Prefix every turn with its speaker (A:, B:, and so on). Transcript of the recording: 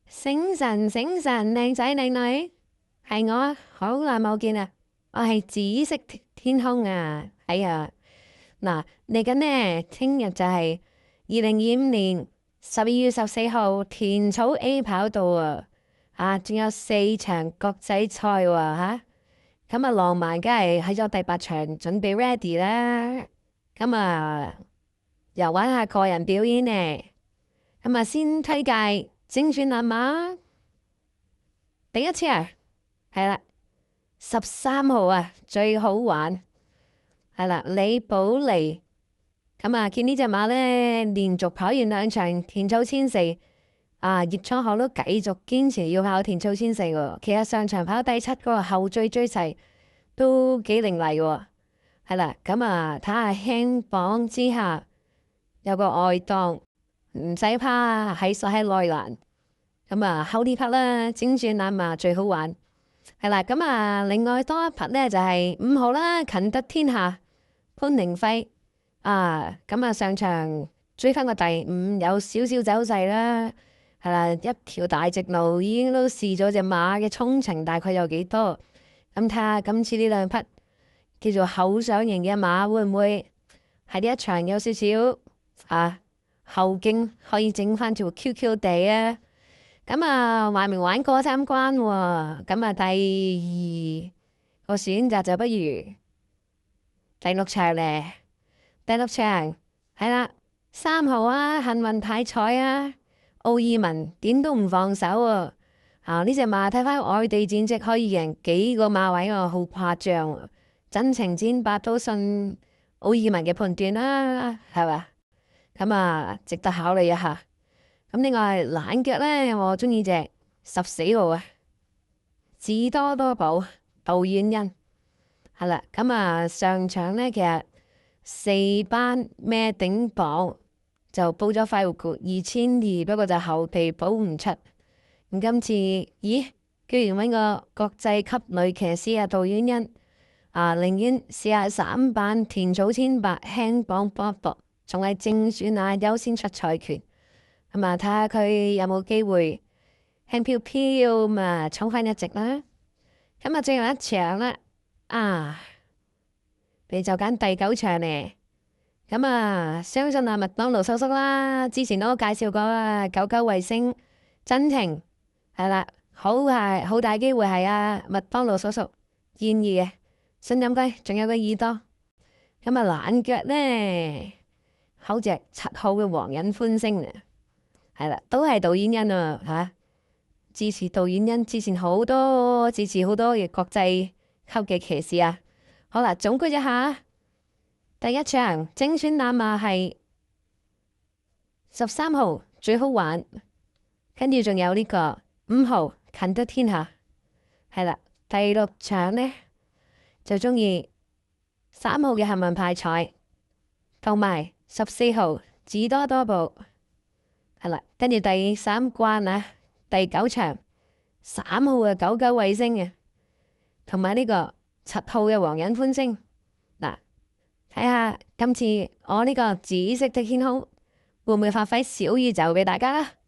A: 醒神醒神，靚仔靚女，係我啊，好耐冇見啦，我係紫色天空啊，係啊，嗱嚟緊呢，聽日就係2025年12月14號田草 A 跑道啊，仲有4場國際賽喎吓，咁啊浪漫梗係喺咗第8場準備 ready 啦，咁啊又玩下個人表演呢，咁啊先推介。精選藍馬第一次啊，係啦，13號啊最好玩，係啦李寶利，咁啊見呢隻馬咧連續跑完2場田草1000啊，葉創學都繼續堅持要跑田草1000喎，其實上場跑第7嗰個後追追齊都幾凌厲喎，係啦，咁啊睇下輕磅之下有個外檔。唔使怕喺內欄，咁啊後呢匹啦，精選藍馬最好玩，係啦，咁啊另外多一匹咧就係5號啦，勤得天下潘寧輝啊，咁啊上場追翻個第5，有少少走勢啦，係啦，一條大直路已經都試咗隻馬嘅衝程大概有幾多，咁睇下今次呢兩匹叫做後上型嘅馬會唔會喺呢一場有少少啊？後勁可以整翻條 QQ 地啊！咁啊，話明玩過3關喎。咁啊，第2個選擇就不如第6場咧。第6場係啦，3號啊，幸運太彩啊，奧爾文點都唔放手喎。啊，呢隻馬睇翻外地戰績可以贏幾個馬位喎，好誇張。真情戰白都信奧爾文嘅判斷啦，係嘛？咁啊，值得考慮一下。咁另外懶腳咧，我中意隻14號啊，智多多寶杜婉欣係啦。咁啊，上場咧其實4班咩頂磅就報咗快活谷2200，不過就後備補唔出。咁今次咦，居然搵個國際級女騎師啊杜婉欣啊，寧願試下3班田草1800輕磅搏搏。仲係正選啊，優先出賽權，咁啊睇下佢有冇機會輕飄飄嘛，衝翻一席啦。咁啊，最後一場啦，啊，你就揀第9場呢。咁啊，相信啊麥當勞叔叔啦，之前都介紹過啊，九九衛星真情係啦，好大機會係啊麥當勞叔叔建議嘅，信任佢，仲有個耳朵。咁啊懶腳呢？好隻7號嘅皇仁歡星啊，係啦，都係杜婉欣啊吓，支持杜婉欣，支持好多嘅國際級嘅騎士啊。好啦，總括一下，第一場精選藍馬係13號最好玩，跟住仲有呢個5號勤得天下，係啦，第6場呢就中意3號嘅幸運派彩，同埋14號智多多寶，係啦，跟住第3關啊，第9場3號嘅九九衛星啊，同埋呢個7號嘅皇仁歡星。嗱，睇下今次我呢個紫色的天空會唔會發揮小宇宙俾大家啦〜